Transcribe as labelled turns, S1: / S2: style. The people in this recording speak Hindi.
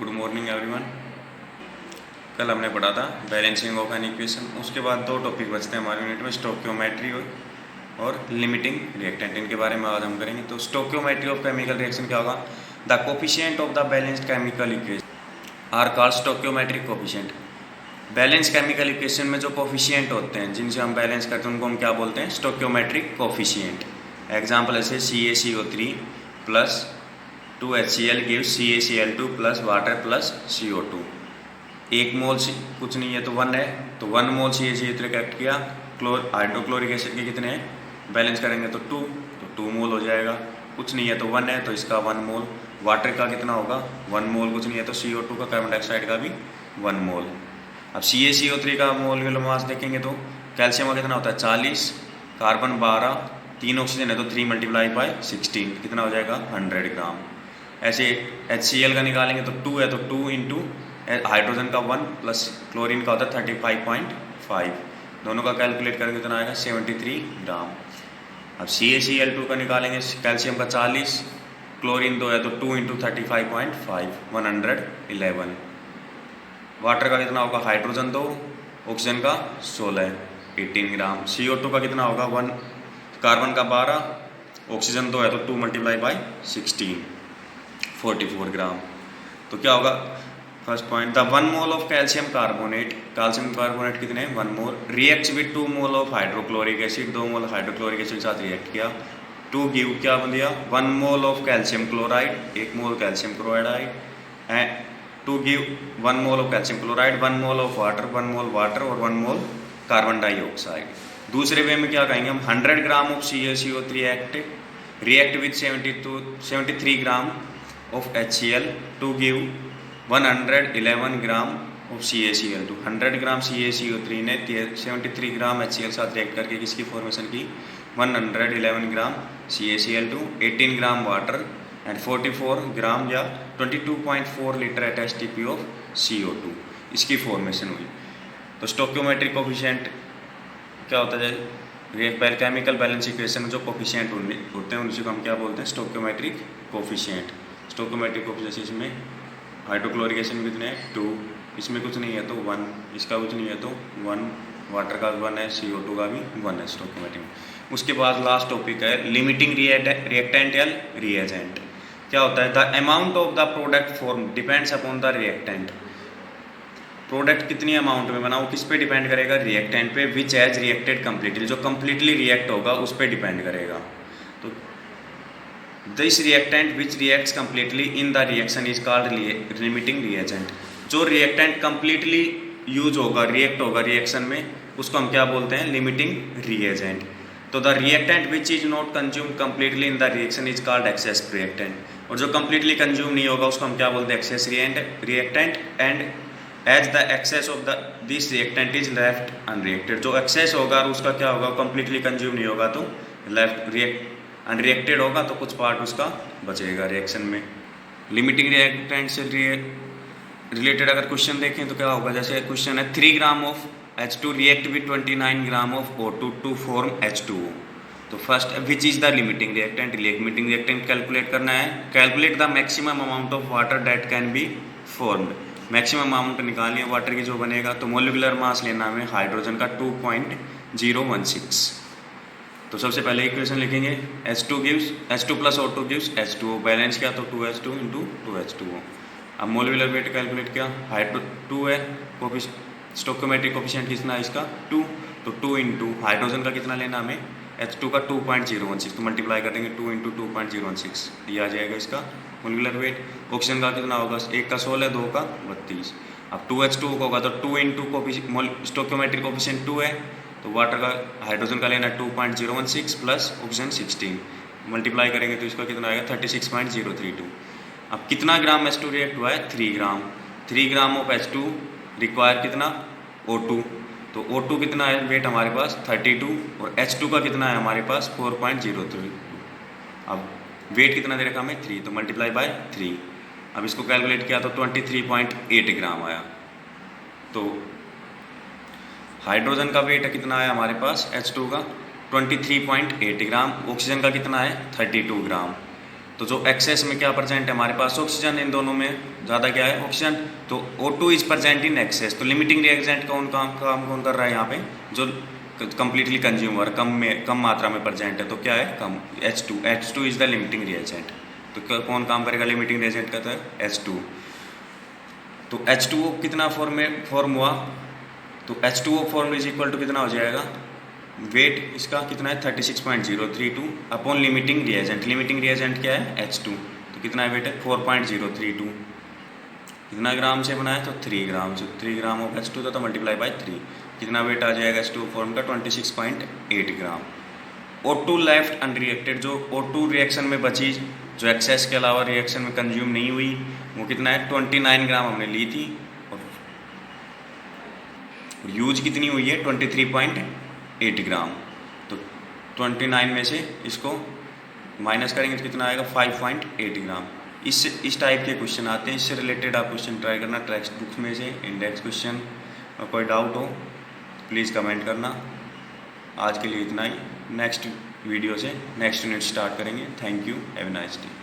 S1: Good morning everyone. कल हमने पढ़ा था बैलेंसिंग ऑफ एन इक्वेशन। उसके बाद दो टॉपिक बचते हैं हमारे यूनिट में, स्टोइकियोमेट्री और लिमिटिंग रिएक्टेंट। इनके बारे में आज हम करेंगे। तो स्टोइकियोमेट्री ऑफ केमिकल रिएक्शन क्या होगा? The coefficient of the balanced chemical equation are called stoichiometric coefficient. Balance chemical equation में जो कोफिशिएंट होते हैं जिनसे हम बैलेंस करते हैं उनको हम क्या बोलते हैं? Stoichiometric coefficient. एग्जाम्पल ऐसे CaCO3 plus 2HCl gives CaCl2 plus water plus CO2। एक मोल कुछ नहीं है तो 1 है, तो 1 मोल CaCO3 एक्ट किया। हाइड्रोक्लोरिक एसिड के कितने हैं? बैलेंस करेंगे तो 2, तो 2 मोल हो जाएगा। कुछ नहीं है तो 1 है, तो इसका 1 मोल। वाटर का कितना होगा? 1 मोल। कुछ नहीं है तो CO2 का, कार्बन डाइऑक्साइड का भी 1 मोल। अब CaCO3 का मोल मास देखेंगे तो कैल्शियम का कितना होता है? 40, कार्बन 12, 3 ऑक्सीजन है तो 3 मल्टीप्लाई बाय 16 कितना हो जाएगा? 100 ग्राम। ऐसे HCl का निकालेंगे तो 2 है तो 2 इंटू हाइड्रोजन का 1 प्लस क्लोरीन का होता है 35.5। दोनों का कैलकुलेट करेंगे तो आएगा 73 ग्राम। अब CaCl2 का निकालेंगे, कैल्शियम का 40, क्लोरीन 2 है तो 2 इंटू 35.5 111। वाटर का कितना होगा? हाइड्रोजन 2, ऑक्सीजन का 16 18 ग्राम। CO2 का कितना होगा? 1, कार्बन का 12, ऑक्सीजन 2 है तो 2 मल्टीप्लाई बाई 16 44 ग्राम। तो क्या होगा? First point, the 1 mole of calcium carbonate कितने? 1 mole reacts with 2 mole of hydrochloric acid. 2 mole hydrochloric acid के साथ रिएक्ट किया टू गिव क्या बन दिया? 1 mole of calcium chloride, 1 mole calcium chloride and to give 1 mole of calcium chloride, 1 mole of water, 1 mole water और 1 मोल कार्बन डाइऑक्साइड। दूसरे वे में क्या कहेंगे हम? 100 gram of CaCO3 react with 73 gram of HCl to give 111 gram of CaCl2। 100 gram CaCO3 ने 73 ग्राम HCl साथ रिएक्ट करके किसकी फॉर्मेशन की? 111 ग्राम CaCl2, 18 ग्राम वाटर एंड 44 ग्राम या 22.4 litre at STP of CO2 इसकी फॉर्मेशन हुई। तो स्टोइकियोमेट्रिक कोफिशिएंट क्या होता है? केमिकल बैलेंस इक्वेशन में जो कोफिशिएंट होते हैं उनको हम क्या बोलते हैं? Stoichiometric coefficient. स्टोइकियोमेट्रिक कोफिशिएंट इसमें हाइड्रोक्लोरिक एसिड में कितने हैं? 2, इसमें कुछ नहीं है तो 1, इसका कुछ नहीं है तो 1, वाटर का 1 है, CO2 का भी 1 है स्टोइकियोमेट्रिक। उसके बाद लास्ट टॉपिक है लिमिटिंग रिएक्टेंट या रिएजेंट। क्या होता है? The amount of the product form depends upon the reactant. Product कितनी अमाउंट में बना वो किस पे डिपेंड करेगा? रिएक्टेंट पे। विच हैज रिएक्टेड कम्प्लीटली, जो कम्प्लीटली रिएक्ट होगा उस पर डिपेंड करेगा। तो this reactant which reacts completely in the reaction is called limiting reagent. जो रिएक्टेंट कम्प्लीटली यूज होगा, रिएक्ट होगा रिएक्शन में, उसको हम क्या बोलते हैं? Limiting reagent. तो the reactant which is not consume completely in the reaction is called excess reactant. और जो कम्प्लीटली कंज्यूम नहीं होगा उसको हम क्या बोलते हैं? Excess reactant. And as the excess of this reactant is left unreacted. जो एक्सेस होगा उसका क्या होगा? कम्प्लीटली कंज्यूम नहीं होगा तो लेफ्ट अनरिएक्टेड होगा तो कुछ पार्ट उसका बचेगा रिएक्शन में। लिमिटिंग रिएक्टेंट से रिलेटेड अगर क्वेश्चन देखें तो क्या होगा? जैसे क्वेश्चन है 3 gram of H2 react with 29 gram of O2 to form H2O। तो first which is the limiting reactant? Limiting reactant calculate करना है। Calculate the maximum amount of water that can be formed. Maximum amount निकालनी है वाटर की जो बनेगा। तो मोलिकुलर मास लेना हमें हाइड्रोजन का 2.016। तो सबसे पहले इक्वेशन लिखेंगे H2 plus O2 gives H2O। Balance किया तो 2H2 इंटू 2H2O। अब मोलिकुलर वेट कैलकुलेट किया, हाइड्रो 2 है, स्टोइकियोमेट्रिक कोफिशिएंट कितना है इसका? 2, तो 2 इंटू हाइड्रोजन का कितना लेना हमें? H2 का 2.016, तो मल्टीप्लाई कर देंगे 2 इंटू 2.016, ये आ जाएगा इसका मोलिकुलर वेट। ऑक्सीजन का कितना होगा? 1 का 16, 2 का 32। अब 2H2O का होगा तो 2 इंटू स्टोइकियोमेट्रिक कोफिशिएंट 2 है, तो वाटर का हाइड्रोजन का लेना 2.016 प्लस ऑक्सीजन 16, मल्टीप्लाई करेंगे तो इसका कितना आएगा? 36.032। अब कितना ग्राम H2 रिएक्ट हुआ है? 3 ग्राम। 3 ग्राम ऑफ H2 रिक्वायर कितना? O2। तो O2 कितना है वेट हमारे पास? 32 और H2 का कितना है हमारे पास? 4.032। अब वेट कितना दे रखा हमें? 3, तो मल्टीप्लाई बाय 3। अब इसको कैलकुलेट किया तो 23.8 ग्राम आया। तो हाइड्रोजन का वेट कितना है हमारे पास? H2 का 23.8 ग्राम। ऑक्सीजन का कितना है? 32 ग्राम। तो जो एक्सेस में क्या प्रेजेंट है हमारे पास? ऑक्सीजन इन दोनों में, ज़्यादा क्या है ऑक्सीजन, तो O2 is present in excess, तो लिमिटिंग रिएजेंट कौन काम कौन कर रहा है यहाँ पे, जो कंप्लीटली कंज्यूमर कम मात्रा में प्रेजेंट है, तो क्या है कम, H2 is the limiting reagent. तो कौन काम करेगा लिमिटिंग रिएजेंट का, तो H2। तो H2O कितना फॉर्म हुआ, तो H2O form is equal to कितना हो जाएगा, वेट इसका कितना है 36.032 upon limiting reagent. Limiting reagent क्या है H2, तो कितना वेट है 4.032, कितना ग्राम से बना है, तो 3 ग्राम से, 3 ग्राम ऑफ H2 तो मल्टीप्लाई बाई 3, कितना वेट आ जाएगा H2 फॉर्म का 26.8 ग्राम। O2 लेफ्ट अनरिएक्टेड, जो O2 रिएक्शन में बची, जो एक्सेस के अलावा रिएक्शन में कंज्यूम नहीं हुई, वो कितना है 29 ग्राम हमने ली थी, और यूज कितनी हुई है 23.8 ग्राम। तो 29 में से इसको माइनस करेंगे तो कितना आएगा 5.8 ग्राम। इस टाइप के क्वेश्चन आते हैं, इससे रिलेटेड आप क्वेश्चन ट्राई करना टेक्स्ट बुक्स में से, इंडेक्स क्वेश्चन। और कोई डाउट हो प्लीज़ कमेंट करना। आज के लिए इतना ही, नेक्स्ट वीडियो से नेक्स्ट यूनिट स्टार्ट करेंगे। Thank you, have a nice day.